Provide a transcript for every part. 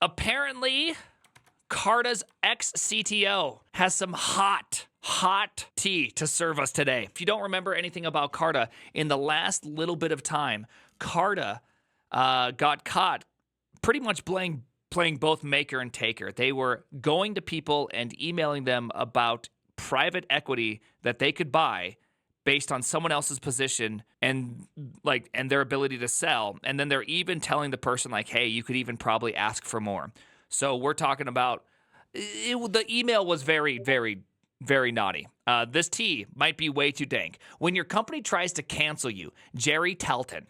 Apparently, Carta's ex-CTO has some hot tea to serve us today. If you don't remember anything about Carta, in the last little bit of time, Carta got caught pretty much playing both maker and taker. They were going to people and emailing them about private equity that they could buy based on someone else's position and their ability to sell. And then they're even telling the person like, hey, you could even probably ask for more. So we're talking about the email was very, very, very naughty. This tea might be way too dank. When your company tries to cancel you, Jerry Talton.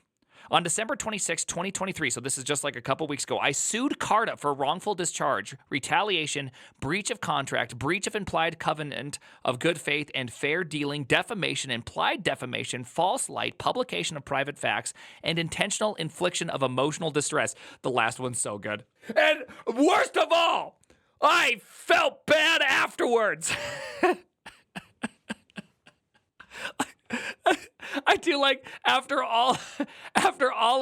On December 26, 2023, so this is just like a couple weeks ago, I sued Carta for wrongful discharge, retaliation, breach of contract, breach of implied covenant of good faith and fair dealing, defamation, implied defamation, false light, publication of private facts, and intentional infliction of emotional distress. The last one's so good. And worst of all, I felt bad afterwards. I do like after all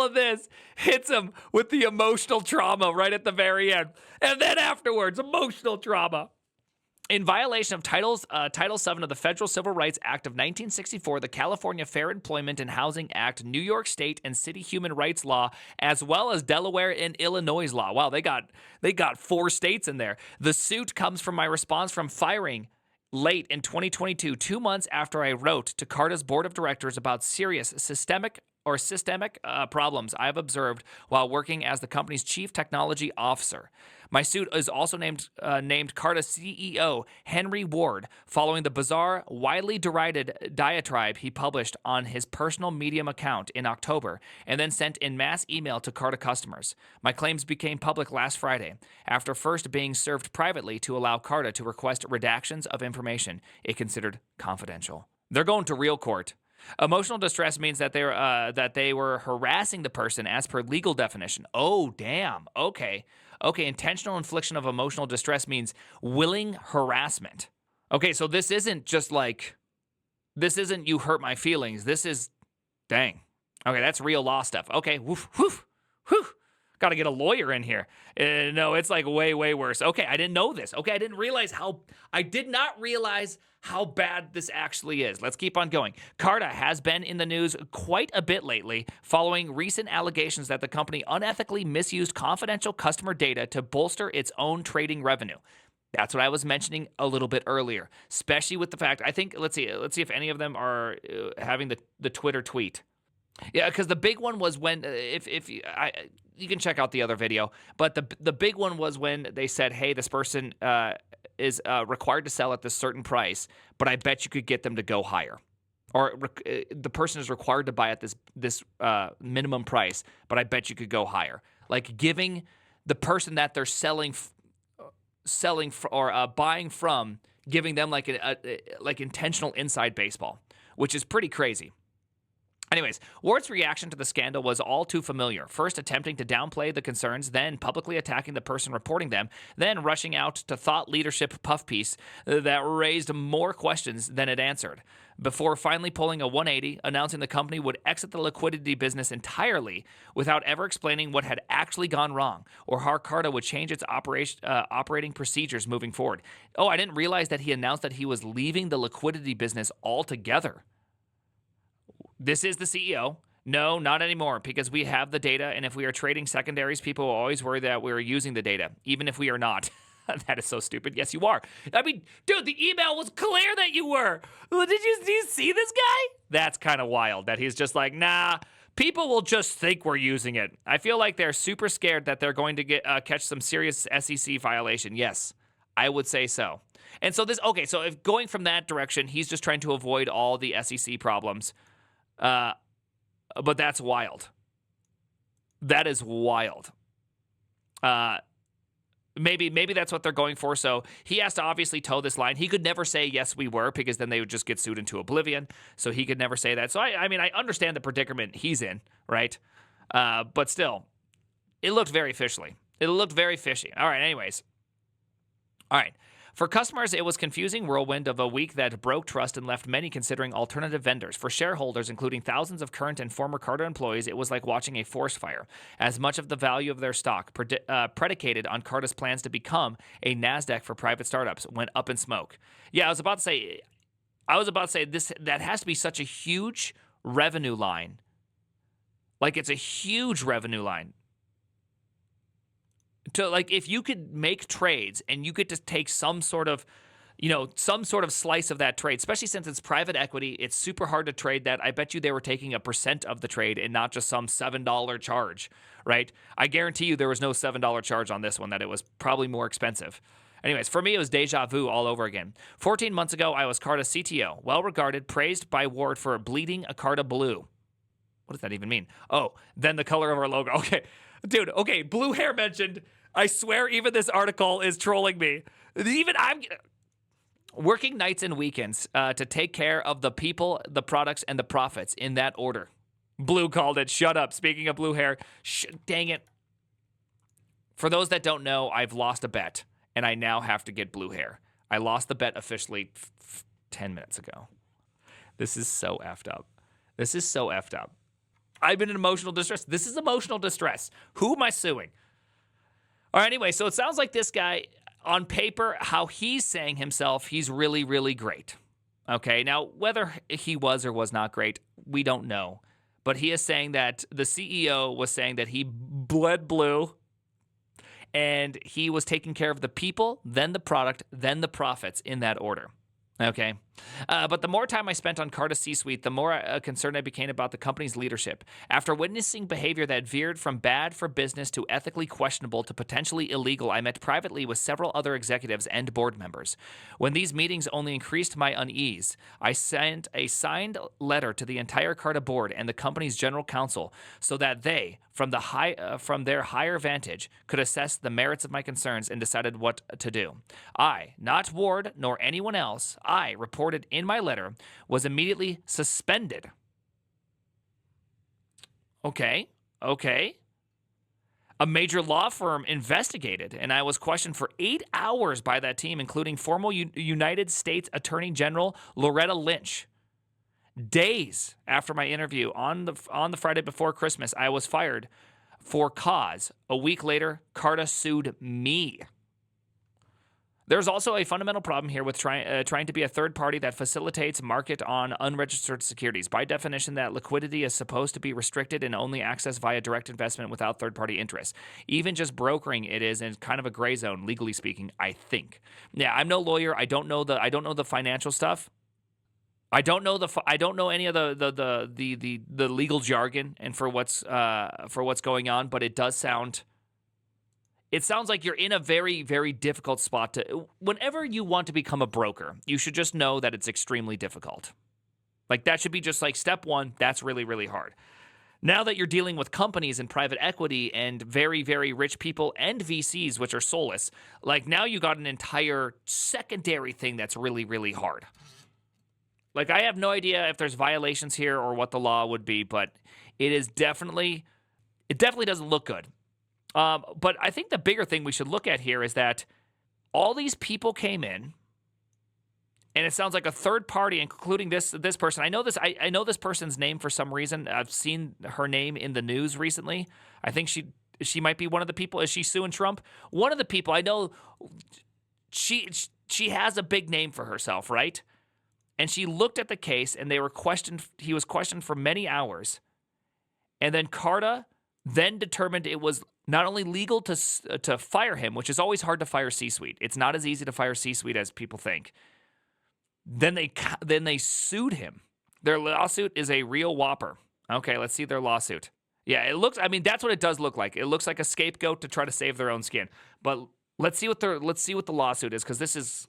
of this hits him with the emotional trauma right at the very end. And then afterwards, emotional trauma. In violation of Title VII of the Federal Civil Rights Act of 1964, the California Fair Employment and Housing Act, New York State and City Human Rights Law, as well as Delaware and Illinois law. Wow, they got 4 states in there. The suit comes from my response from firing late in 2022, 2 months after I wrote to Carta's board of directors about serious systemic problems I have observed while working as the company's chief technology officer. My suit is also named Carta's CEO, Henry Ward, following the bizarre, widely derided diatribe he published on his personal Medium account in October and then sent in mass email to Carta customers. My claims became public last Friday, after first being served privately to allow Carta to request redactions of information it considered confidential. They're going to real court. Emotional distress means that they were harassing the person as per legal definition. Oh, damn. Okay, intentional infliction of emotional distress means willing harassment. Okay, so this isn't you hurt my feelings. This is, dang. Okay, that's real law stuff. Okay, woof. Got to get a lawyer in here. No, it's like way, way worse. Okay, I didn't know this. Okay, I did not realize how bad this actually is. Let's keep on going. Carta has been in the news quite a bit lately following recent allegations that the company unethically misused confidential customer data to bolster its own trading revenue. That's what I was mentioning a little bit earlier, especially with the fact, I think, let's see if any of them are having the Twitter tweet. Yeah, because the big one was when, you can check out the other video, but the big one was when they said, hey, this person is required to sell at this certain price, but I bet you could get them to go higher. Or the person is required to buy at this minimum price, but I bet you could go higher. Like giving the person that they're buying from, giving them like intentional inside baseball, which is pretty crazy. Anyways, Ward's reaction to the scandal was all too familiar. First attempting to downplay the concerns, then publicly attacking the person reporting them, then rushing out to thought leadership puff piece that raised more questions than it answered, before finally pulling a 180, announcing the company would exit the liquidity business entirely without ever explaining what had actually gone wrong or how Carta would change its operating procedures moving forward. Oh, I didn't realize that he announced that he was leaving the liquidity business altogether. This is the CEO. No, not anymore, because we have the data, and if we are trading secondaries, people will always worry that we're using the data, even if we are not. That is so stupid. Yes, you are. I mean, dude, the email was clear that you were. Did you see this guy? That's kind of wild that he's just like, nah, people will just think we're using it. I feel like they're super scared that they're going to catch some serious SEC violation. Yes, I would say so. And so so if going from that direction, he's just trying to avoid all the SEC problems. But that's wild. That is wild. Maybe that's what they're going for. So he has to obviously toe this line. He could never say, yes, we were, because then they would just get sued into oblivion. So he could never say that. So I mean, I understand the predicament he's in, right? But still, it looked very fishy. All right, anyways. All right. For customers, it was confusing whirlwind of a week that broke trust and left many considering alternative vendors. For shareholders, including thousands of current and former Carta employees, it was like watching a forest fire, as much of the value of their stock, predicated on Carta's plans to become a NASDAQ for private startups, went up in smoke. Yeah, I was about to say this, that has to be such a huge revenue line. Like, it's a huge revenue line. To, like, if you could make trades and you get to take some sort of slice of that trade, especially since it's private equity, it's super hard to trade that. I bet you they were taking a percent of the trade and not just some $7 charge, right? I guarantee you there was no $7 charge on this one, that it was probably more expensive. Anyways, for me, it was deja vu all over again. 14 months ago, I was Carta CTO, well-regarded, praised by Ward for bleeding a Carta blue. What does that even mean? Oh, then the color of our logo. Okay, dude, okay, blue hair mentioned. I swear even this article is trolling me. Even I'm working nights and weekends to take care of the people, the products, and the profits in that order. Blue called it. Shut up. Speaking of blue hair, dang it. For those that don't know, I've lost a bet, and I now have to get blue hair. I lost the bet officially 10 minutes ago. This is so effed up. This is so effed up. I've been in emotional distress. This is emotional distress. Who am I suing? All right, anyway, so it sounds like this guy, on paper, how he's saying himself, he's really, really great. Okay, now, whether he was or was not great, we don't know. But he is saying that the CEO was saying that he bled blue and he was taking care of the people, then the product, then the profits in that order. Okay. But the more time I spent on Carta C-Suite, the more concerned I became about the company's leadership. After witnessing behavior that veered from bad for business to ethically questionable to potentially illegal, I met privately with several other executives and board members. When these meetings only increased my unease, I sent a signed letter to the entire Carta board and the company's general counsel so that they, from their higher vantage, could assess the merits of my concerns and decided what to do. I, not Ward nor anyone else, I reported in my letter, was immediately suspended. Okay. A major law firm investigated, and I was questioned for 8 hours by that team, including former United States Attorney General Loretta Lynch. Days after my interview on the Friday before Christmas, I was fired for cause. A week later, Carta sued me. There's also a fundamental problem here with trying to be a third party that facilitates market on unregistered securities. By definition, that liquidity is supposed to be restricted and only accessed via direct investment without third-party interest. Even just brokering it is in kind of a gray zone, legally speaking, I think. Yeah, I'm no lawyer. I don't know the financial stuff. I don't know any of the legal jargon and for what's going on, but it does sound. It sounds like you're in a very, very difficult spot whenever you want to become a broker, you should just know that it's extremely difficult. Like, that should be just like step one. That's really, really hard. Now that you're dealing with companies and private equity and very, very rich people and VCs, which are soulless, like, now you got an entire secondary thing that's really, really hard. Like, I have no idea if there's violations here or what the law would be, but it definitely doesn't look good. But I think the bigger thing we should look at here is that all these people came in, and it sounds like a third party, including this person. I know this person's name for some reason. I've seen her name in the news recently. I think she might be one of the people. Is she suing Trump? One of the people I know. She has a big name for herself, right? And she looked at the case, and they were questioned. He was questioned for many hours, and then Carta then determined it was not only legal to fire him, which is always hard to fire C-suite. It's not as easy to fire C-suite as people think. Then they sued him. Their lawsuit is a real whopper. Okay, let's see their lawsuit. Yeah, it looks. I mean, that's what it does look like. It looks like a scapegoat to try to save their own skin. But let's see what the lawsuit is, because this is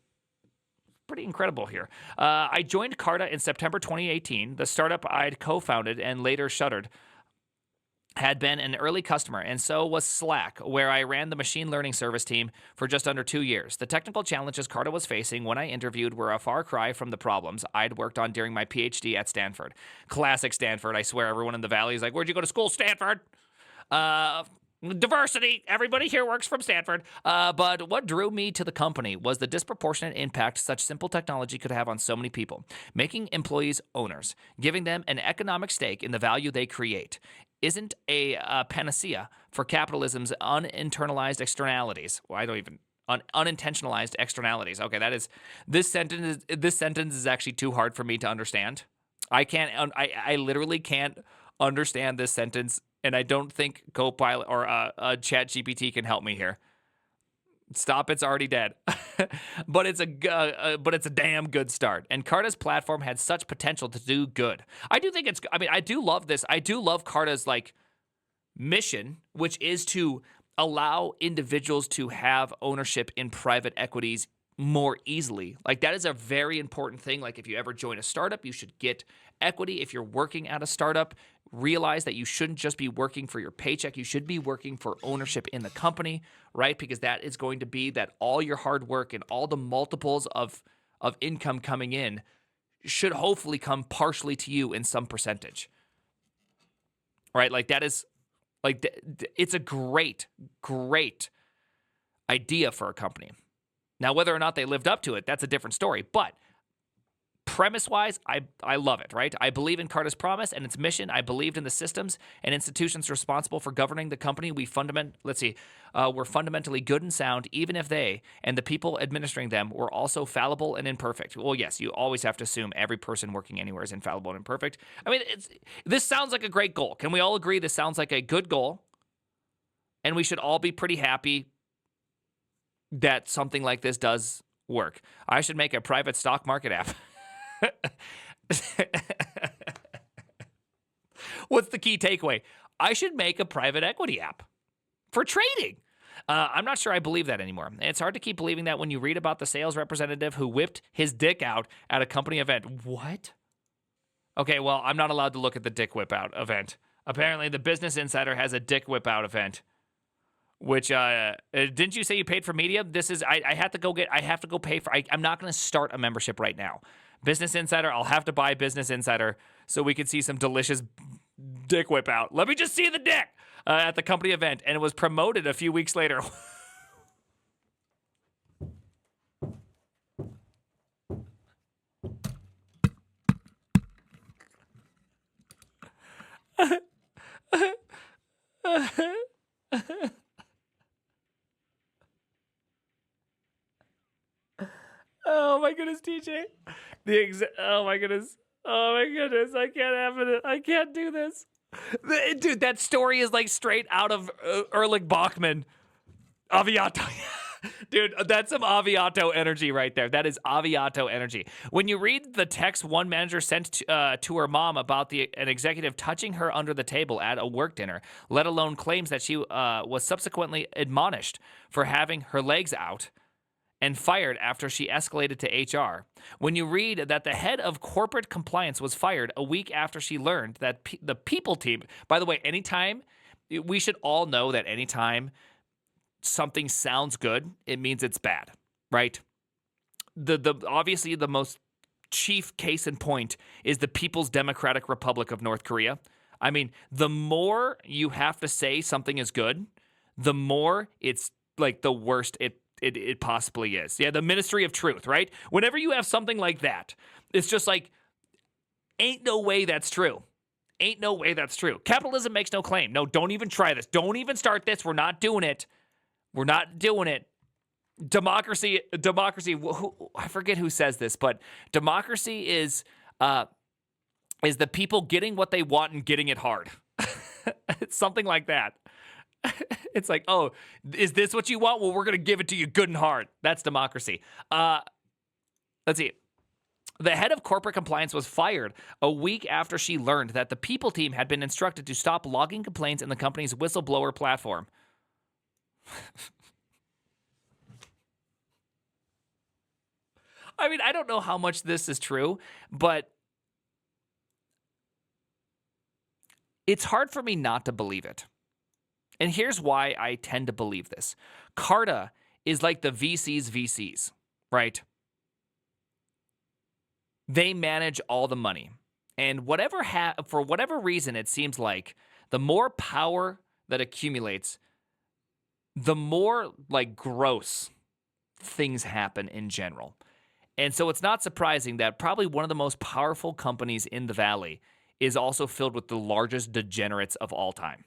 pretty incredible here. I joined Carta in September 2018. The startup I'd co-founded and later shuttered had been an early customer, and so was Slack, where I ran the machine learning service team for just under 2 years. The technical challenges Carta was facing when I interviewed were a far cry from the problems I'd worked on during my PhD at Stanford. Classic Stanford. I swear everyone in the Valley is like, where'd you go to school, Stanford? Diversity. Everybody here works from Stanford. But what drew me to the company was the disproportionate impact such simple technology could have on so many people, making employees owners, giving them an economic stake in the value they create. Isn't a panacea for capitalism's uninternalized externalities. Well, I don't even unintentionalized externalities. Okay, that is this sentence. This sentence is actually too hard for me to understand. I can't. I literally can't understand this sentence, and I don't think Copilot or ChatGPT can help me here. Stop! It's already dead. But it's a damn good start. And Carta's platform had such potential to do good. I do think it's. I mean, I do love this. I do love Carta's mission, which is to allow individuals to have ownership in private equities more easily. That is a very important thing. If you ever join a startup, you should get equity. If you're working at a startup, realize that you shouldn't just be working for your paycheck. You should be working for ownership in the company, right? Because that is going to be that all your hard work and all the multiples of income coming in should hopefully come partially to you in some percentage, right? That is it's a great idea for a company. Now, whether or not they lived up to it, that's a different story. But premise-wise, I love it, right? I believe in Carta's promise and its mission. I believed in the systems and institutions responsible for governing the company. We're fundamentally good and sound, even if they and the people administering them were also fallible and imperfect. Well, yes, you always have to assume every person working anywhere is infallible and imperfect. I mean, this sounds like a great goal. Can we all agree this sounds like a good goal? And we should all be pretty happy that something like this does work. I should make a private stock market app. What's the key takeaway? I should make a private equity app for trading. I'm not sure I believe that anymore. It's hard to keep believing that when you read about the sales representative who whipped his dick out at a company event. What? Okay, well, I'm not allowed to look at the dick whip out event. Apparently, the Business Insider has a dick whip out event. Which, didn't you say you paid for media? This is, I have to go pay for, I'm not going to start a membership right now. Business Insider, I'll have to buy Business Insider so we can see some delicious dick whip out. Let me just see the dick at the company event. And it was promoted a few weeks later. Oh my goodness, TJ. Oh my goodness. Oh my goodness. I can't have it. I can't do this. Dude, that story is straight out of Erlich Bachman. Aviato. Dude, that's some Aviato energy right there. That is Aviato energy. When you read the text one manager sent to her mom about an executive touching her under the table at a work dinner, let alone claims that she was subsequently admonished for having her legs out and fired after she escalated to HR. When you read that the head of corporate compliance was fired a week after she learned that the people team, by the way, we should all know that anytime something sounds good, it means it's bad, right? Obviously the most chief case in point is the People's Democratic Republic of North Korea. I mean, the more you have to say something is good, the more it's the worst it possibly is. Yeah, the Ministry of Truth, right? Whenever you have something like that, it's just ain't no way that's true. Ain't no way that's true. Capitalism makes no claim. No, don't even try this. Don't even start this. We're not doing it. We're not doing it. Democracy, I forget who says this, but democracy is the people getting what they want and getting it hard. It's something like that. It's oh, is this what you want? Well, we're going to give it to you good and hard. That's democracy. Let's see. The head of corporate compliance was fired a week after she learned that the people team had been instructed to stop logging complaints in the company's whistleblower platform. I mean, I don't know how much this is true, but it's hard for me not to believe it. And here's why I tend to believe this. Carta is like the VCs, right? They manage all the money. And for whatever reason, it seems like the more power that accumulates, the more like gross things happen in general. And so it's not surprising that probably one of the most powerful companies in the Valley is also filled with the largest degenerates of all time.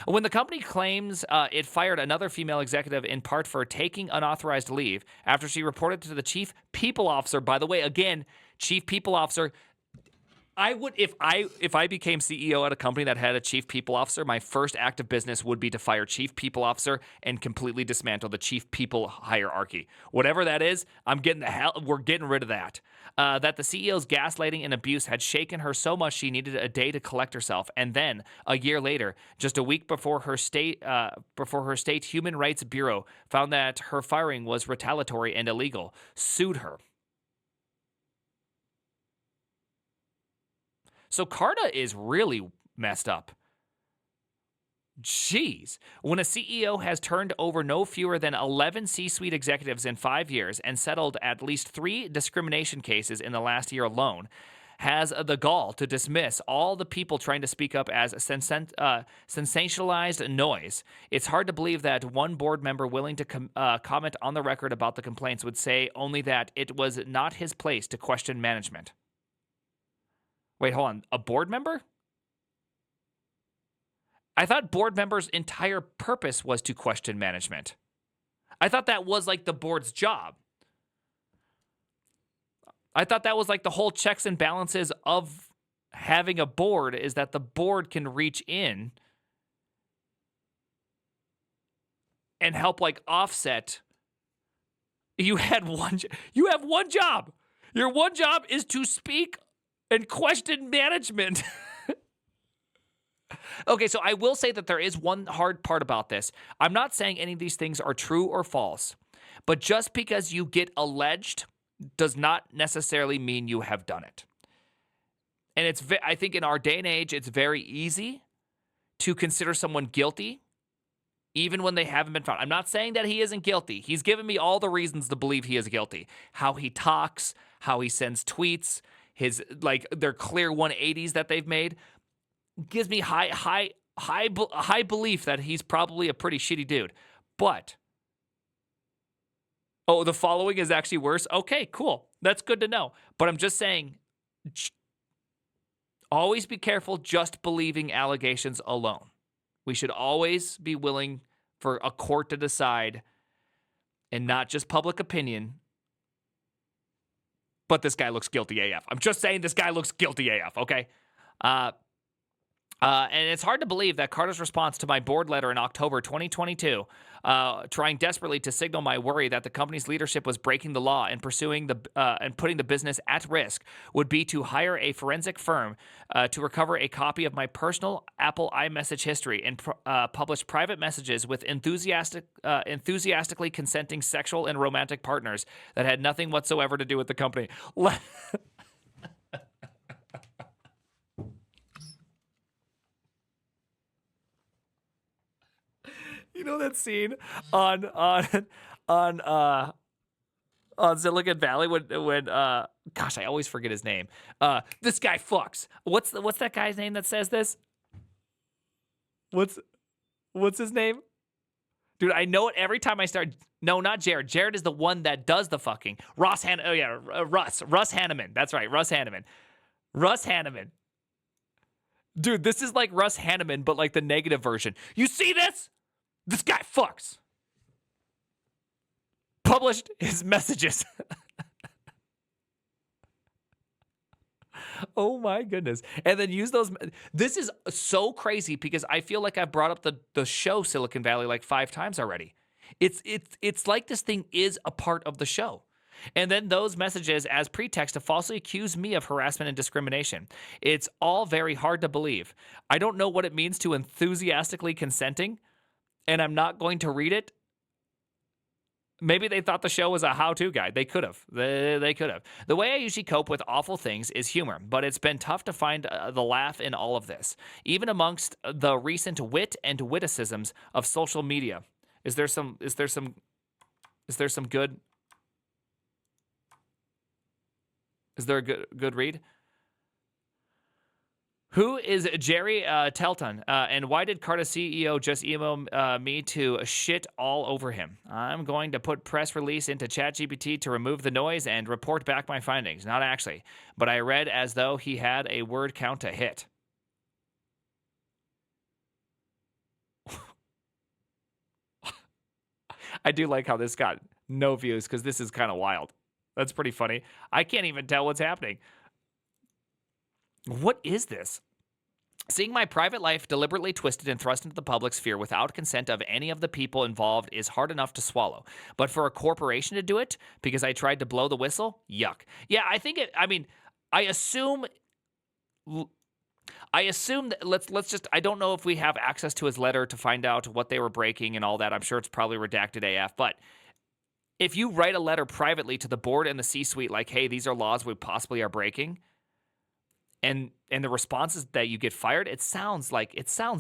When the company claims it fired another female executive in part for taking unauthorized leave after she reported to the chief people officer, by the way, again, chief people officer, I would if I became CEO at a company that had a chief people officer, my first act of business would be to fire chief people officer and completely dismantle the chief people hierarchy. Whatever that is, we're getting rid of that. That the CEO's gaslighting and abuse had shaken her so much she needed a day to collect herself, and then a year later, just a week before her state Human Rights Bureau found that her firing was retaliatory and illegal, sued her. So Carta is really messed up. Jeez. When a CEO has turned over no fewer than 11 C-suite executives in 5 years and settled at least 3 discrimination cases in the last year alone, has the gall to dismiss all the people trying to speak up as sensationalized noise, it's hard to believe that one board member willing to comment on the record about the complaints would say only that it was not his place to question management. Wait, hold on. A board member? I thought board members' entire purpose was to question management. I thought that was like the board's job. I thought that was like the whole checks and balances of having a board is that the board can reach in and help like offset. You have one job. Your one job is to speak and question management. Okay, so I will say that there is one hard part about this. I'm not saying any of these things are true or false, but just because you get alleged does not necessarily mean you have done it. And I think in our day and age, it's very easy to consider someone guilty even when they haven't been found. I'm not saying that he isn't guilty. He's given me all the reasons to believe he is guilty. How he talks, how he sends tweets, their clear 180s that they've made gives me high belief that he's probably a pretty shitty dude. But the following is actually worse. Okay, cool. That's good to know. But I'm just saying, always be careful just believing allegations alone. We should always be willing for a court to decide and not just public opinion. But this guy looks guilty AF. I'm just saying this guy looks guilty AF, okay? And it's hard to believe that Carta's response to my board letter in October 2022, trying desperately to signal my worry that the company's leadership was breaking the law and putting the business at risk, would be to hire a forensic firm to recover a copy of my personal Apple iMessage history and publish private messages with enthusiastically consenting sexual and romantic partners that had nothing whatsoever to do with the company. You know that scene on Silicon Valley when gosh, I always forget his name. This guy fucks. What's that guy's name that says this? What's his name? Dude, I know it every time I start. No, not Jared. Jared is the one that does the fucking. Russ Hanneman. That's right, Russ Hanneman. Russ Hanneman. Dude, this is like Russ Hanneman, but like the negative version. You see this? This guy fucks. Published his messages. Oh my goodness. And then use those. This is so crazy because I feel like I've brought up the show Silicon Valley like 5 times already. It's like this thing is a part of the show. And then those messages as pretext to falsely accuse me of harassment and discrimination. It's all very hard to believe. I don't know what it means to enthusiastically consenting, and I'm not going to read it. Maybe they thought the show was a how-to guide. They could have. They could have. The way I usually cope with awful things is humor, but it's been tough to find the laugh in all of this, even amongst the recent wit and witticisms of social media. Is there some good? Is there a good read? Who is Jerry Talton? And why did Carta CEO just email me to shit all over him? I'm going to put press release into ChatGPT to remove the noise and report back my findings. Not actually, but I read as though he had a word count to hit. I do like how this got no views because this is kind of wild. That's pretty funny. I can't even tell what's happening. What is this? Seeing my private life deliberately twisted and thrust into the public sphere without consent of any of the people involved is hard enough to swallow. But for a corporation to do it because I tried to blow the whistle, yuck. Yeah, I think it. I mean, I assume that let's just. I don't know if we have access to his letter to find out what they were breaking and all that. I'm sure it's probably redacted AF, but. If you write a letter privately to the board and the C-suite like, hey, these are laws we possibly are breaking, and the response is that you get fired, it sounds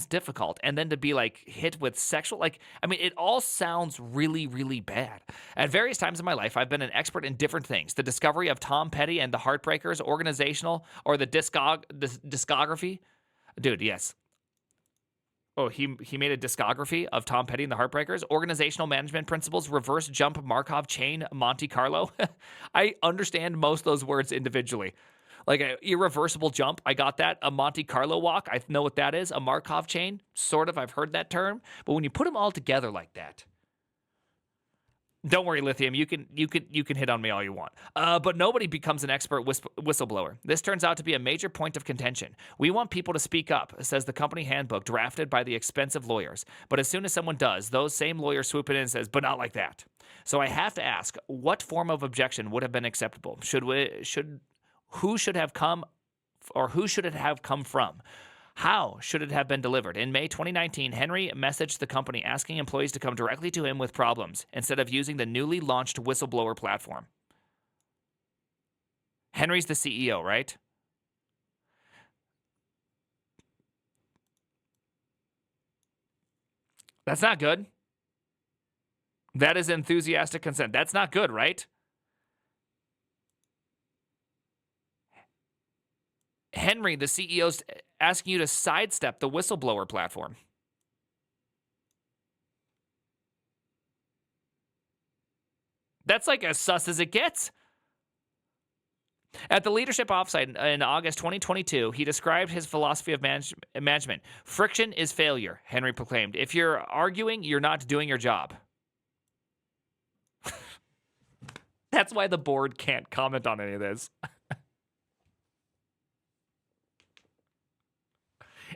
difficult. And then to be like hit with sexual, like, I mean, it all sounds really, really bad. At various times in my life, I've been an expert in different things. The discovery of Tom Petty and the Heartbreakers, organizational, or the discography. Dude, yes. Oh, he made a discography of Tom Petty and the Heartbreakers, organizational management principles, reverse jump Markov chain, Monte Carlo. I understand most of those words individually. Like an irreversible jump, I got that. A Monte Carlo walk, I know what that is. A Markov chain, sort of, I've heard that term. But when you put them all together like that, don't worry, Lithium. You can hit on me all you want. But nobody becomes an expert whistleblower. This turns out to be a major point of contention. We want people to speak up, says the company handbook drafted by the expensive lawyers. But as soon as someone does, those same lawyers swoop in and says, "But not like that." So I have to ask, what form of objection would have been acceptable? Who should it have come from? How should it have been delivered? In May 2019, Henry messaged the company asking employees to come directly to him with problems instead of using the newly launched whistleblower platform. Henry's the CEO, right? That's not good. That is enthusiastic consent. That's not good, right? Henry, the CEO's asking you to sidestep the whistleblower platform. That's like as sus as it gets. At the leadership offsite in August 2022, he described his philosophy of management. Friction is failure, Henry proclaimed. If you're arguing, you're not doing your job. That's why the board can't comment on any of this.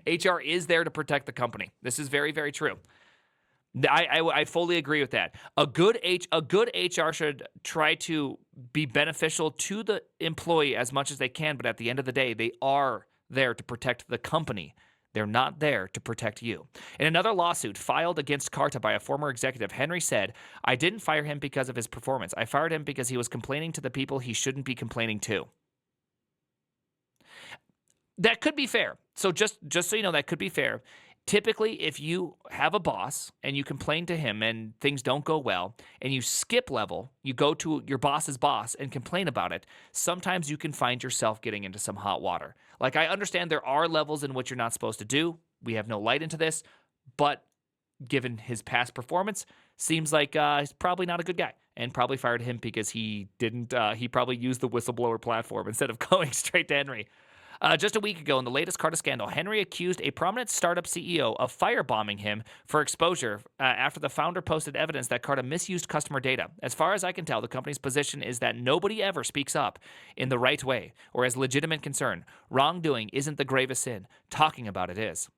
HR is there to protect the company. This is very, very true. I fully agree with that. A good HR should try to be beneficial to the employee as much as they can, but at the end of the day, they are there to protect the company. They're not there to protect you. In another lawsuit filed against Carta by a former executive, Henry said, "I didn't fire him because of his performance. I fired him because he was complaining to the people he shouldn't be complaining to." That could be fair. So just so you know, that could be fair. Typically, if you have a boss and you complain to him and things don't go well, and you skip level, you go to your boss's boss and complain about it, sometimes you can find yourself getting into some hot water. Like, I understand there are levels in which you're not supposed to do. We have no light into this, but given his past performance, seems like he's probably not a good guy, and probably fired him because he didn't. He probably used the whistleblower platform instead of going straight to Henry. Just a week ago, in the latest Carta scandal, Henry accused a prominent startup CEO of firebombing him for exposure after the founder posted evidence that Carta misused customer data. As far as I can tell, the company's position is that nobody ever speaks up in the right way or has legitimate concern. Wrongdoing isn't the gravest sin. Talking about it is.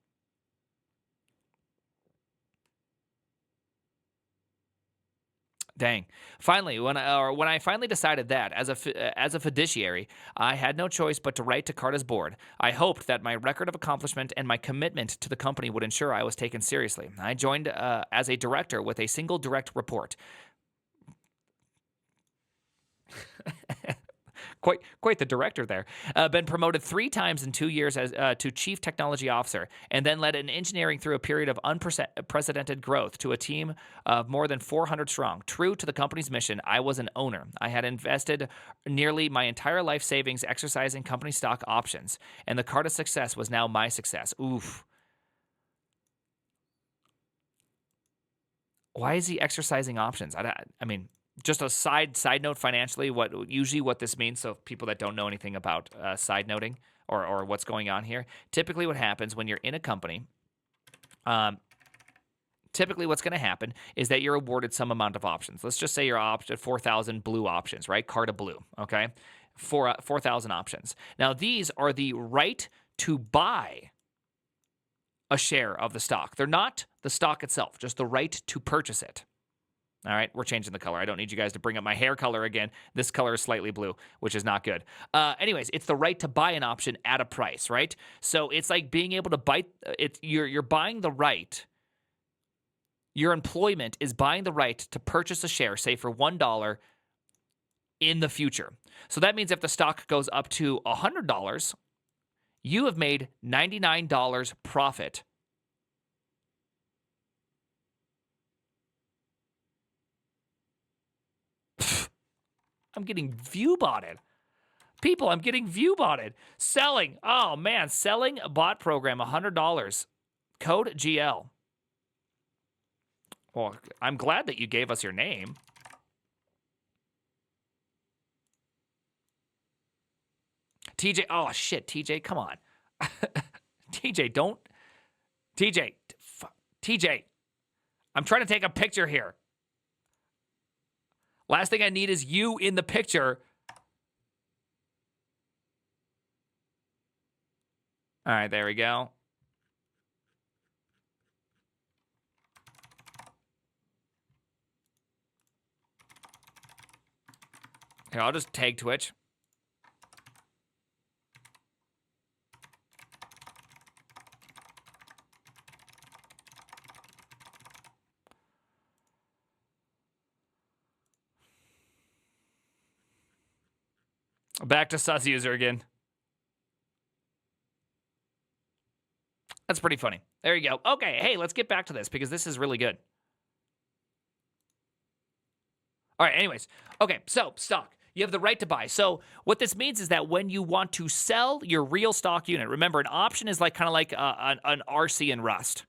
Dang. Finally, when I finally decided that, as a fiduciary, I had no choice but to write to Carta's board. I hoped that my record of accomplishment and my commitment to the company would ensure I was taken seriously. I joined as a director with a single direct report. Quite the director there. Been promoted 3 times in 2 years as to chief technology officer, and then led an engineering through a period of unprecedented growth to a team of more than 400 strong. True to the company's mission, I was an owner. I had invested nearly my entire life savings exercising company stock options, and the Carta success was now my success. Oof. Why is he exercising options? I mean, just a side note financially, what this means, so people that don't know anything about side noting or what's going on here, typically what happens when you're in a company, typically what's going to happen is that you're awarded some amount of options. Let's just say you're opted 4,000 blue options, right? Carta Blue, okay? 4,000 options. Now, these are the right to buy a share of the stock. They're not the stock itself, just the right to purchase it. All right, we're changing the color. I don't need you guys to bring up my hair color again. This color is slightly blue, which is not good. Anyways, it's the right to buy an option at a price, right? So it's like being able to buy. You're buying the right. Your employment is buying the right to purchase a share, say for $1 in the future. So that means if the stock goes up to $100, you have made $99 profit. I'm getting view botted. People, I'm getting view botted. Selling. Oh, man. Selling a bot program, $100. Code GL. Well, I'm glad that you gave us your name. TJ. Oh, shit. TJ, come on. TJ, don't. TJ. TJ. I'm trying to take a picture here. Last thing I need is you in the picture. All right, there we go. Here, I'll just tag Twitch. Back to sus user again. That's pretty funny. There you go. Okay, hey, let's get back to this because this is really good. All right, anyways. Okay, so stock. You have the right to buy. So what this means is that when you want to sell your real stock unit, remember an option is like kind of like an RC in Rust,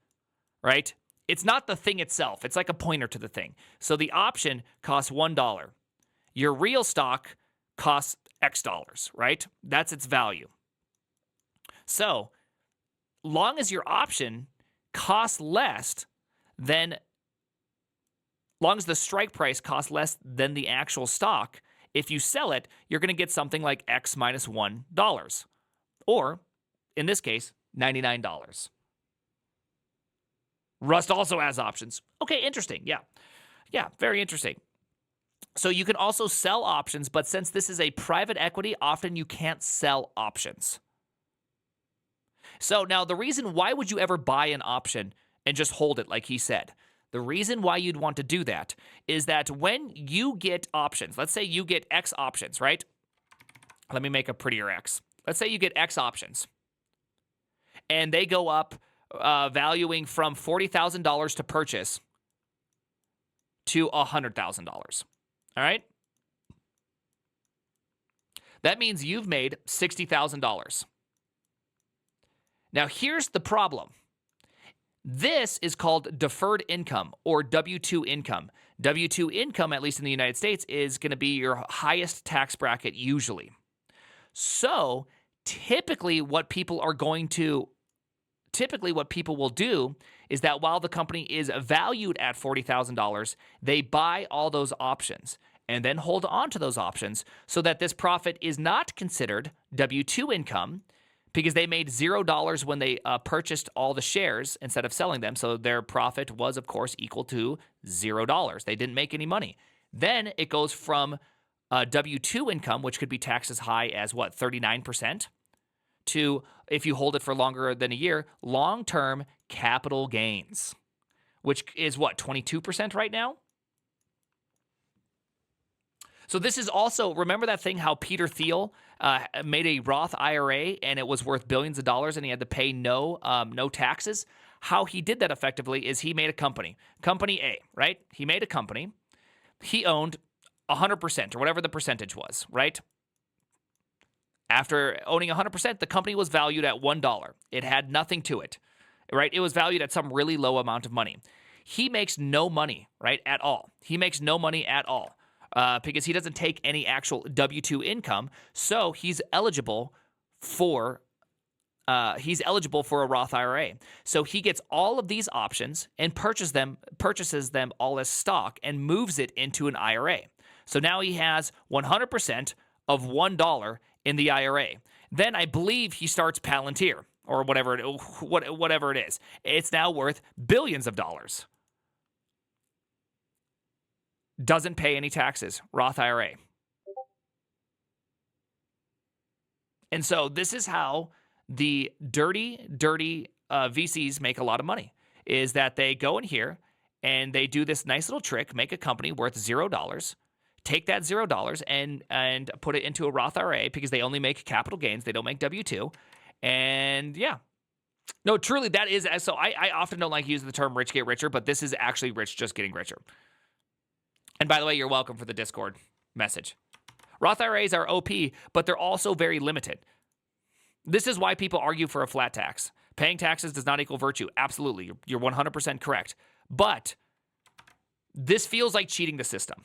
right? It's not the thing itself. It's like a pointer to the thing. So the option costs $1. Your real stock costs X dollars, right? That's its value. So long as your option costs less than, long as the strike price costs less than the actual stock, if you sell it, you're going to get something like X minus $1. Or, in this case, $99. Rust also has options. Okay, interesting. Yeah, very interesting. So you can also sell options, but since this is a private equity, often you can't sell options. So now the reason why would you ever buy an option and just hold it like he said? The reason why you'd want to do that is that when you get options, let's say you get X options, right? Let me make a prettier X. Let's say you get X options and they go up valuing from $40,000 to purchase to $100,000. All right? That means you've made $60,000. Now, here's the problem. This is called deferred income or W-2 income. W-2 income, at least in the United States, is going to be your highest tax bracket usually. So, typically what people will do is that while the company is valued at $40,000, they buy all those options and then hold on to those options so that this profit is not considered W-2 income because they made $0 when they purchased all the shares instead of selling them. So their profit was, of course, equal to $0. They didn't make any money. Then it goes from W-2 income, which could be taxed as high as, 39%, to, if you hold it for longer than a year, long-term capital gains, which is 22% right now? So this is also, remember that thing how Peter Thiel made a Roth IRA and it was worth billions of dollars and he had to pay no taxes? How he did that effectively is he made a company, Company A, right? He made a company. He owned 100% or whatever the percentage was, right? After owning 100%, the company was valued at $1. It had nothing to it, right? It was valued at some really low amount of money. He makes no money, right, at all. He makes no money at all because he doesn't take any actual W-2 income, so he's eligible for a Roth IRA. So he gets all of these options and purchases them all as stock and moves it into an IRA. So now he has 100% of $1 in the IRA. Then I believe he starts Palantir or whatever it is. It's now worth billions of dollars. Doesn't pay any taxes. Roth IRA. And so this is how the dirty VCs make a lot of money, is that they go in here and they do this nice little trick, make a company worth $0, take that $0 and put it into a Roth IRA because they only make capital gains. They don't make W-2. And yeah. No, truly, that is, so I often don't like using the term rich get richer, but this is actually rich just getting richer. And by the way, you're welcome for the Discord message. Roth IRAs are OP, but they're also very limited. This is why people argue for a flat tax. Paying taxes does not equal virtue. Absolutely. You're 100% correct. But this feels like cheating the system.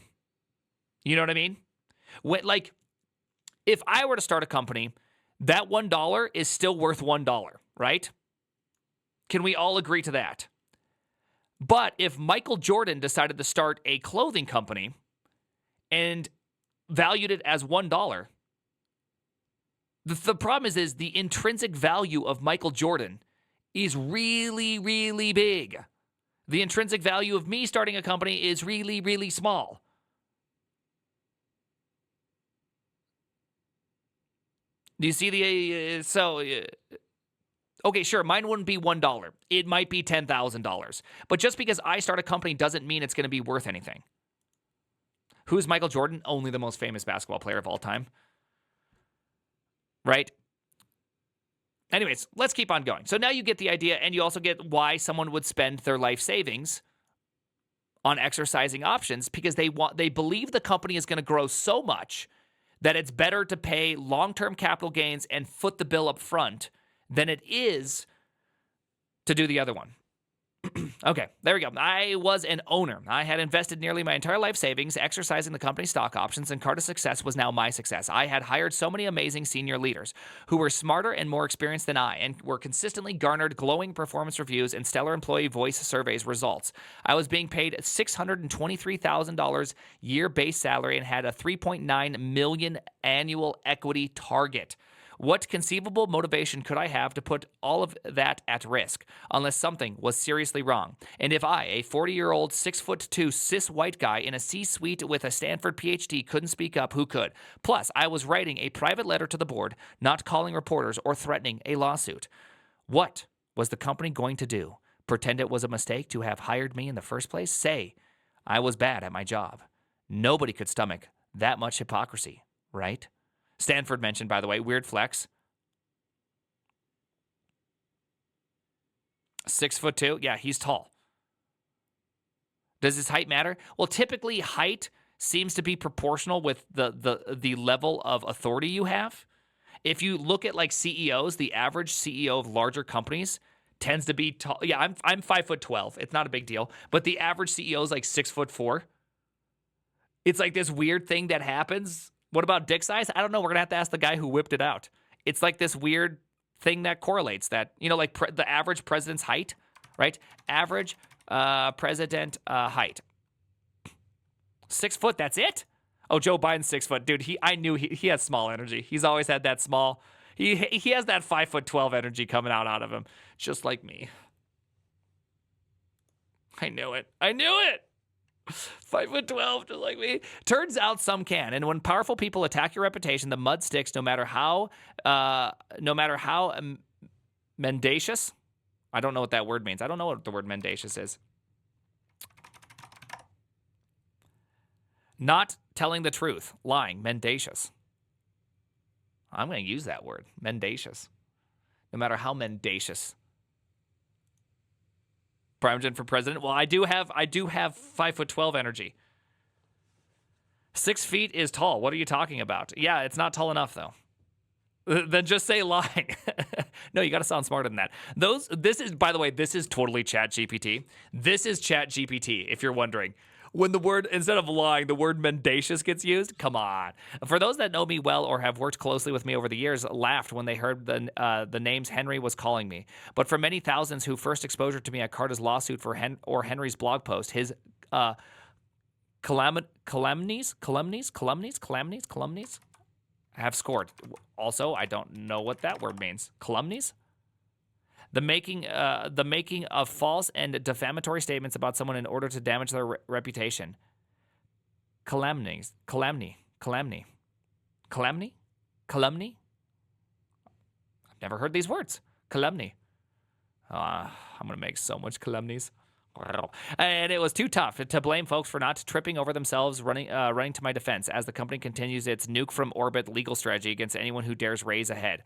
You know what I mean? Like, if I were to start a company, that $1 is still worth $1, right? Can we all agree to that? But if Michael Jordan decided to start a clothing company and valued it as $1, the problem is the intrinsic value of Michael Jordan is really, really big. The intrinsic value of me starting a company is really, really small. Do you see okay, sure, mine wouldn't be $1. It might be $10,000. But just because I start a company doesn't mean it's going to be worth anything. Who's Michael Jordan? Only the most famous basketball player of all time. Right? Anyways, let's keep on going. So now you get the idea, and you also get why someone would spend their life savings on exercising options, because they believe the company is going to grow so much that it's better to pay long-term capital gains and foot the bill up front than it is to do the other one. Okay, there we go. I was an owner. I had invested nearly my entire life savings exercising the company's stock options, and Carta's success was now my success. I had hired so many amazing senior leaders who were smarter and more experienced than I, and were consistently garnered glowing performance reviews and stellar employee voice surveys results. I was being paid $623,000 year base salary and had a $3.9 million annual equity target. What conceivable motivation could I have to put all of that at risk, unless something was seriously wrong? And if I, a 40-year-old, 6'2" cis white guy in a C-suite with a Stanford PhD, couldn't speak up, who could? Plus, I was writing a private letter to the board, not calling reporters or threatening a lawsuit. What was the company going to do? Pretend it was a mistake to have hired me in the first place? Say I was bad at my job. Nobody could stomach that much hypocrisy, right? Stanford mentioned, by the way, weird flex. 6'2", yeah, he's tall. Does his height matter? Well, typically height seems to be proportional with the level of authority you have. If you look at like CEOs, the average CEO of larger companies tends to be tall. Yeah, I'm 5'12". It's not a big deal, but the average CEO is like 6'4". It's like this weird thing that happens. What about dick size? I don't know. We're going to have to ask the guy who whipped it out. It's like this weird thing that correlates that, like the average president's height, right? Average president height. 6 foot, that's it? Oh, Joe Biden's 6 foot. Dude, I knew he has small energy. He's always had that small. He has that 5'12" energy coming out of him, just like me. I knew it. 5'12", just like me. Turns out some can, and when powerful people attack your reputation, the mud sticks. No matter how mendacious. I don't know what that word means. I don't know what the word mendacious is. Not telling the truth, lying, mendacious. I'm going to use that word, mendacious. No matter how mendacious. Primogen for president. Well, I do have 5'12" energy. 6 feet is tall. What are you talking about? Yeah, it's not tall enough though. Then just say lying. No, you got to sound smarter than that. This is, by the way, this is totally Chat GPT. This is Chat GPT, if you're wondering. When the word, instead of lying, the word mendacious gets used, come on. For those that know me well or have worked closely with me over the years, laughed when they heard the names Henry was calling me. But for many thousands who first exposure to me at Carta's lawsuit for Henry's blog post, his calumnies have scored. Also, I don't know what that word means. Calumnies? The making of false and defamatory statements about someone in order to damage their reputation. Calumny. I've never heard these words. Calumny. I'm going to make so much calumnies. And it was too tough to blame folks for not tripping over themselves, running to my defense as the company continues its nuke from orbit legal strategy against anyone who dares raise a head.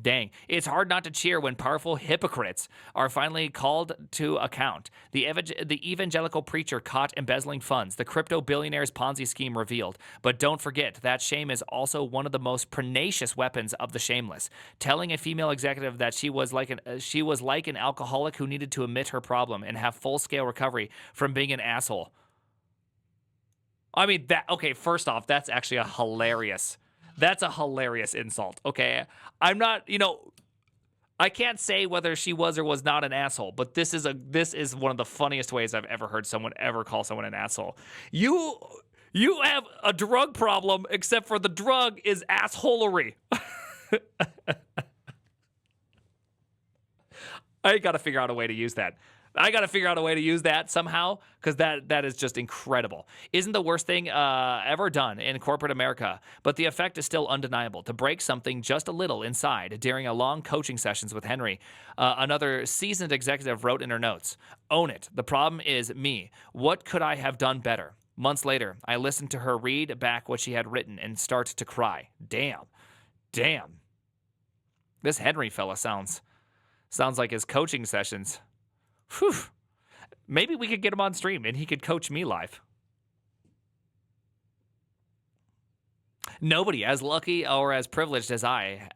Dang, it's hard not to cheer when powerful hypocrites are finally called to account. The evangelical preacher caught embezzling funds, the crypto billionaire's Ponzi scheme revealed. But don't forget, that shame is also one of the most pernicious weapons of the shameless. Telling a female executive that she was like an alcoholic who needed to admit her problem and have full-scale recovery from being an asshole. I mean, first off, that's actually a hilarious insult, okay? I'm not, I can't say whether she was or was not an asshole, but this is one of the funniest ways I've ever heard someone ever call someone an asshole. You have a drug problem, except for the drug is assholery. I got to figure out a way to use that. Somehow, because that is just incredible. Isn't the worst thing ever done in corporate America, but the effect is still undeniable. To break something just a little inside during a long coaching sessions with Henry, another seasoned executive wrote in her notes, "Own it. The problem is me. What could I have done better?" Months later, I listened to her read back what she had written and start to cry. Damn. This Henry fella sounds like his coaching sessions. Whew. Maybe we could get him on stream and he could coach me live. Nobody as lucky or as privileged as I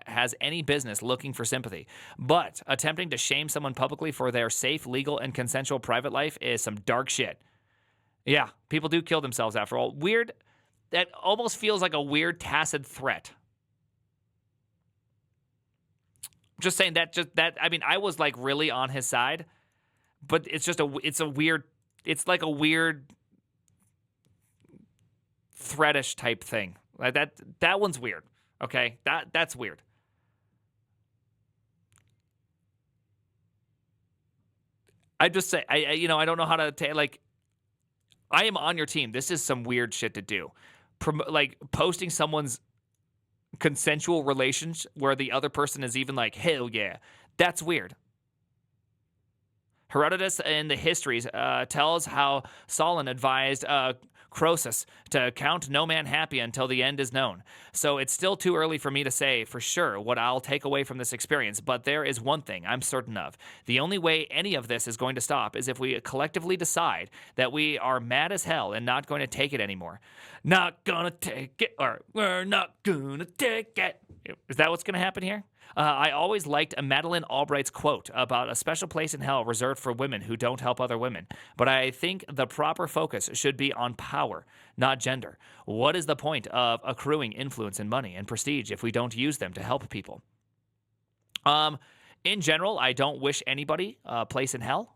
has any business looking for sympathy. But attempting to shame someone publicly for their safe, legal, and consensual private life is some dark shit. Yeah, people do kill themselves after all. Weird. That almost feels like a weird tacit threat. Just saying that. I mean, I was like really on his side, but it's like a weird threatish type thing. Like that one's weird. Okay, that's weird. I just say I don't know how to like. I am on your team. This is some weird shit to do. Like posting someone's consensual relations where the other person is even like, hell yeah, that's weird. Herodotus in the histories tells how Solon advised Croesus to count no man happy until the end is known. So it's still too early for me to say for sure what I'll take away from this experience, but there is one thing I'm certain of. The only way any of this is going to stop is if we collectively decide that we are mad as hell and not going to take it anymore. Not gonna take it, or we're not gonna take it. Is that what's going to happen here? I always liked Madeleine Albright's quote about a special place in hell reserved for women who don't help other women. But I think the proper focus should be on power, not gender. What is the point of accruing influence and money and prestige if we don't use them to help people? In general, I don't wish anybody a place in hell.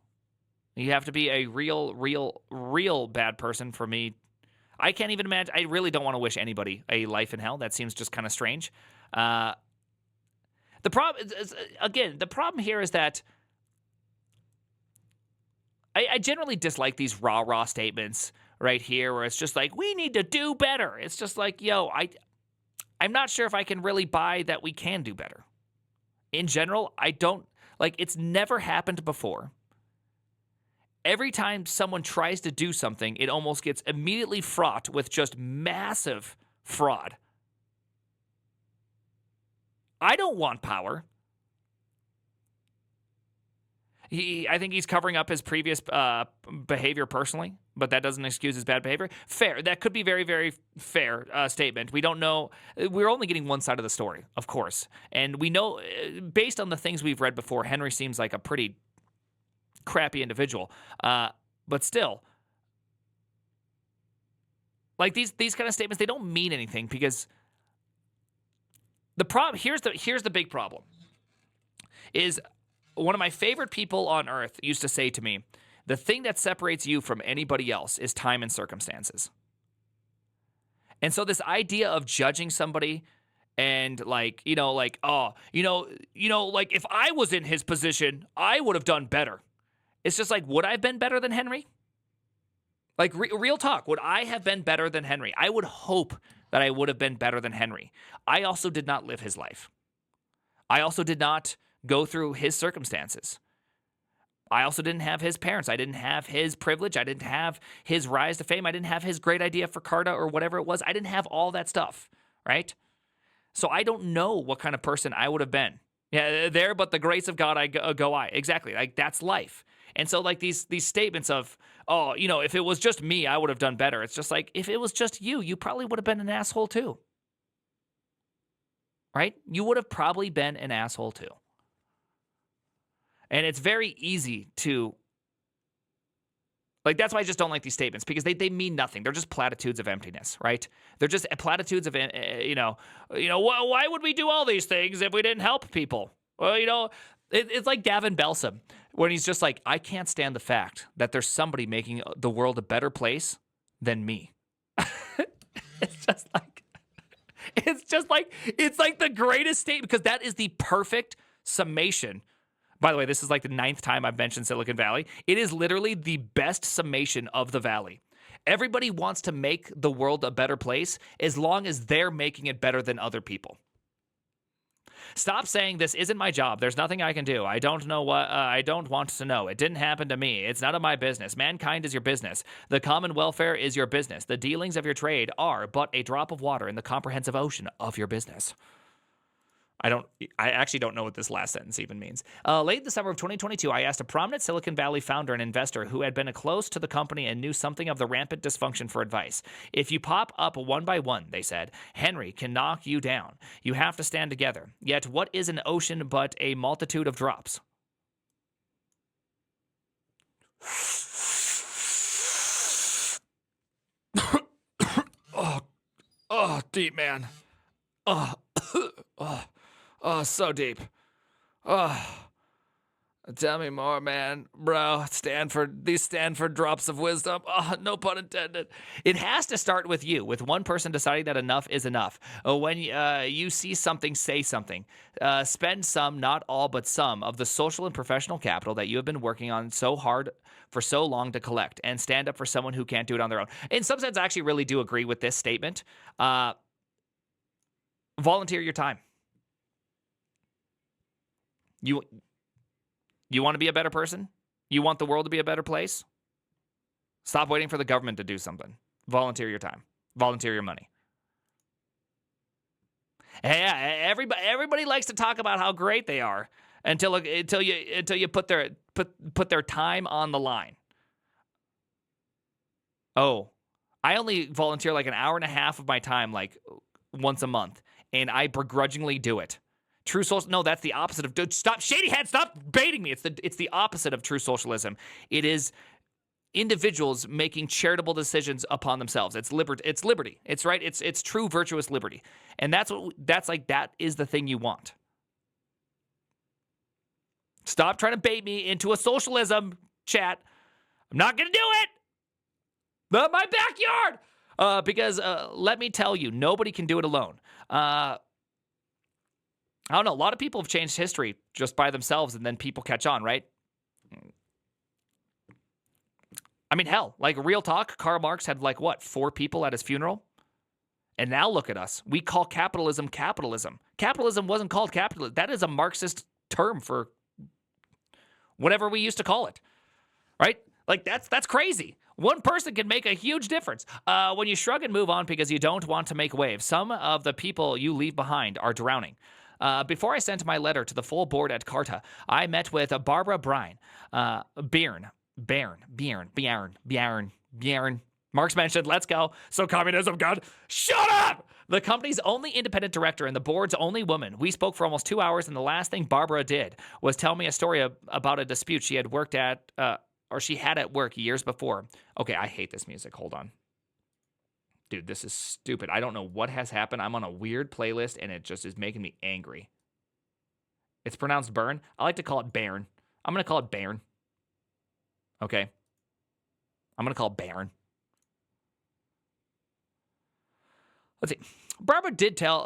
You have to be a real bad person for me. I can't even imagine. I really don't want to wish anybody a life in hell. That seems just kind of strange. The problem here is that I generally dislike these rah-rah statements right here where it's just like, we need to do better. It's just like, I'm not sure if I can really buy that we can do better. In general, I don't, like, it's never happened before. every time someone tries to do something, it almost gets immediately fraught with just massive fraud. I don't want power. I think he's covering up his previous behavior personally, but that doesn't excuse his bad behavior. Fair. That could be very, very fair statement. We don't know. We're only getting one side of the story, of course. And we know, based on the things we've read before, Henry seems like a pretty crappy individual. But still, like these kind of statements, they don't mean anything because the problem, here's the big problem, is one of my favorite people on earth used to say to me, the thing that separates you from anybody else is time and circumstances. And so this idea of judging somebody and like if I was in his position, I would have done better. It's just like, would I have been better than Henry? Like real talk, would I have been better than Henry? I would hope that I would have been better than Henry. I also did not live his life. I also did not go through his circumstances. I also didn't have his parents. I didn't have his privilege. I didn't have his rise to fame. I didn't have his great idea for Carta or whatever it was. I didn't have all that stuff, right? So I don't know what kind of person I would have been. Yeah, there, but the grace of God, I go I. Exactly. Like, that's life. And so, like, these statements of, oh, if it was just me, I would have done better. It's just like, if it was just you, you probably would have been an asshole too. Right? You would have probably been an asshole too. And it's very easy to, like, that's why I just don't like these statements, because they mean nothing. They're just platitudes of emptiness, right? They're just platitudes of, why would we do all these things if we didn't help people? Well, it's like Gavin Belsom, when he's just like, I can't stand the fact that there's somebody making the world a better place than me. It's like the greatest statement, because that is the perfect summation. By the way, this is like the 9th time I've mentioned Silicon Valley. It is literally the best summation of the Valley. Everybody wants to make the world a better place as long as they're making it better than other people. Stop saying this isn't my job. There's nothing I can do. I don't know what. I don't want to know. It didn't happen to me. It's none of my business. Mankind is your business. The common welfare is your business. The dealings of your trade are but a drop of water in the comprehensive ocean of your business. I actually don't know what this last sentence even means. Late in the summer of 2022, I asked a prominent Silicon Valley founder and investor who had been close to the company and knew something of the rampant dysfunction for advice. If you pop up one by one, they said, Henry can knock you down. You have to stand together. Yet what is an ocean but a multitude of drops? Oh, deep, man. Oh, so deep. Oh, tell me more, man. Bro, these stand for drops of wisdom. Oh, no pun intended. It has to start with you, with one person deciding that enough is enough. When you see something, say something. Spend some, not all, but some of the social and professional capital that you have been working on so hard for so long to collect, and stand up for someone who can't do it on their own. In some sense, I actually really do agree with this statement. Volunteer your time. You want to be a better person? You want the world to be a better place? Stop waiting for the government to do something. Volunteer your time. Volunteer your money. Yeah, everybody likes to talk about how great they are until you put their time on the line. Oh, I only volunteer like an hour and a half of my time, like once a month, and I begrudgingly do it. True social? No, that's the opposite of. Stop, shady head! Stop baiting me. It's the opposite of true socialism. It is individuals making charitable decisions upon themselves. It's liberty. It's right. It's true virtuous liberty, and that is the thing you want. Stop trying to bait me into a socialism, chat. I'm not gonna do it. But my backyard, because let me tell you, nobody can do it alone. I don't know. A lot of people have changed history just by themselves, and then people catch on, right? I mean, hell, like real talk, Karl Marx had 4 people at his funeral? And now look at us. We call capitalism capitalism. Capitalism wasn't called capitalism. That is a Marxist term for whatever we used to call it, right? Like, that's crazy. One person can make a huge difference. When you shrug and move on because you don't want to make waves, some of the people you leave behind are drowning. Before I sent my letter to the full board at Carta, I met with Barbara Byrne. Marx mentioned, let's go. So communism, God. Shut up! The company's only independent director and the board's only woman. We spoke for almost 2 hours, and the last thing Barbara did was tell me a story about a dispute she had worked at, or she had at work years before. Okay, I hate this music. Hold on. Dude, this is stupid. I don't know what has happened. I'm on a weird playlist, and it just is making me angry. It's pronounced burn. I like to call it Bairn. I'm going to call it Bairn. Okay? I'm going to call it Bairn. Let's see. Barbara did tell,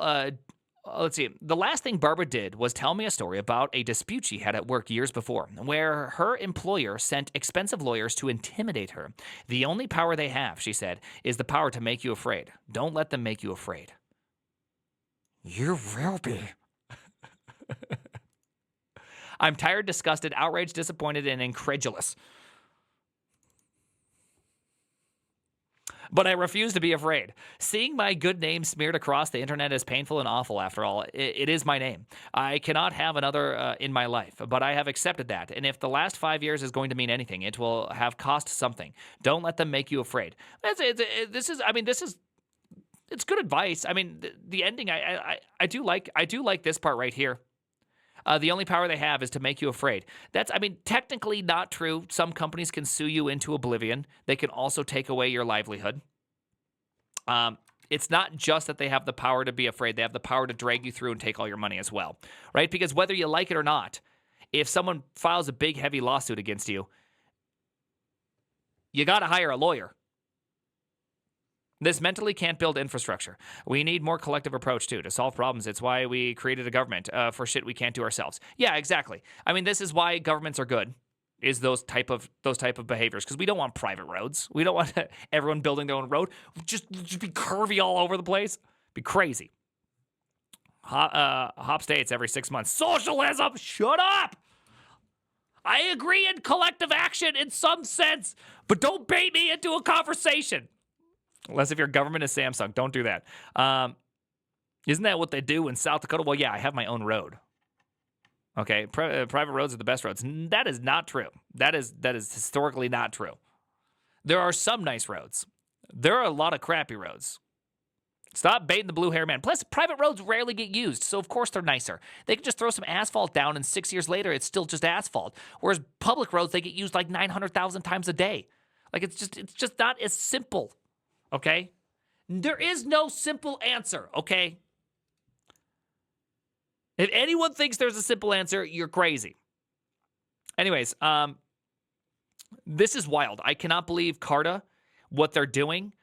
the last thing Barbara did was tell me a story about a dispute she had at work years before, where her employer sent expensive lawyers to intimidate her. The only power they have, she said, is the power to make you afraid. Don't let them make you afraid. You will be. I'm tired, disgusted, outraged, disappointed, and incredulous. But I refuse to be afraid. Seeing my good name smeared across the internet is painful and awful, after all. It is my name. I cannot have another in my life, but I have accepted that. And if the last 5 years is going to mean anything, it will have cost something. Don't let them make you afraid. This is it's good advice. I mean, the ending, I do like this part right here. The only power they have is to make you afraid. That's, technically not true. Some companies can sue you into oblivion. They can also take away your livelihood. It's not just that they have the power to be afraid. They have the power to drag you through and take all your money as well, right? Because whether you like it or not, if someone files a big, heavy lawsuit against you, you got to hire a lawyer. This mentally can't build infrastructure. We need more collective approach, too, to solve problems. It's why we created a government for shit we can't do ourselves. Yeah, exactly. This is why governments are good, is those type of behaviors, because we don't want private roads. We don't want everyone building their own road. Just be curvy all over the place. Be crazy. Hop states every 6 months. Socialism! Shut up! I agree in collective action in some sense, but don't bait me into a conversation. Unless if your government is Samsung. Don't do that. Isn't that what they do in South Dakota? Well, yeah, I have my own road. Okay, private roads are the best roads. That is not true. That is historically not true. There are some nice roads. There are a lot of crappy roads. Stop baiting the blue hair man. Plus, private roads rarely get used, so of course they're nicer. They can just throw some asphalt down, and 6 years later, it's still just asphalt. Whereas public roads, they get used like 900,000 times a day. Like, it's just not as simple. Okay? There is no simple answer, okay? If anyone thinks there's a simple answer, you're crazy. Anyways, this is wild. I cannot believe Carta, what they're doing.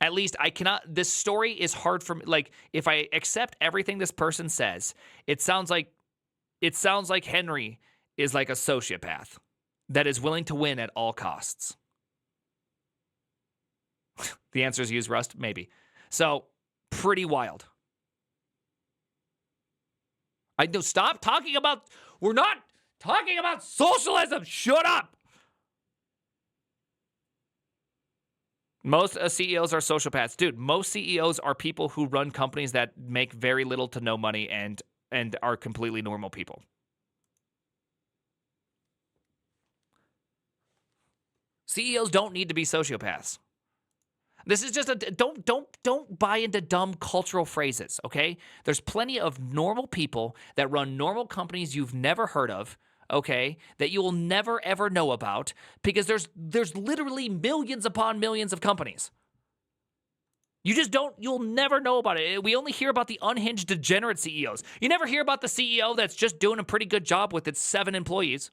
At least I cannot, this story is hard for me. Like, if I accept everything this person says, it sounds like Henry is like a sociopath that is willing to win at all costs. The answer is use Rust? Maybe. So, pretty wild. I know. Stop talking about. We're not talking about socialism. Shut up. Most CEOs are sociopaths. Dude, most CEOs are people who run companies that make very little to no money and are completely normal people. CEOs don't need to be sociopaths. This is just don't buy into dumb cultural phrases, okay? There's plenty of normal people that run normal companies you've never heard of, okay, that you will never ever know about, because there's literally millions upon millions of companies. You'll never know about it. We only hear about the unhinged, degenerate CEOs. You never hear about the CEO that's just doing a pretty good job with its 7 employees.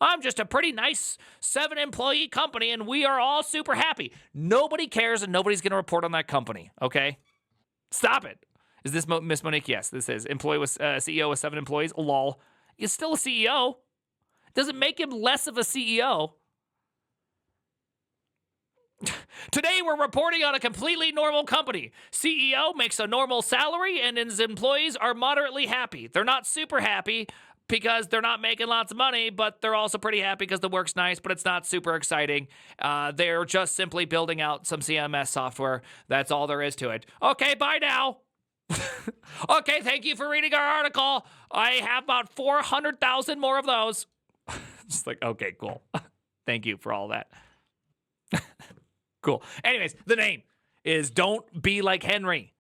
I'm just a pretty nice 7-employee company, and we are all super happy. Nobody cares, and nobody's going to report on that company, okay? Stop it. Is this Miss Monique? Yes, this is. CEO with 7 employees? Lol. He's still a CEO. Doesn't make him less of a CEO. Today, we're reporting on a completely normal company. CEO makes a normal salary, and his employees are moderately happy. They're not super happy, because they're not making lots of money, but they're also pretty happy because the work's nice, but it's not super exciting. They're just simply building out some CMS software. That's all there is to it. Okay, bye now. Okay, thank you for reading our article. I have about 400,000 more of those. It's like, okay, cool. Thank you for all that. Cool. Anyways, the name is Don't Be Like Henry.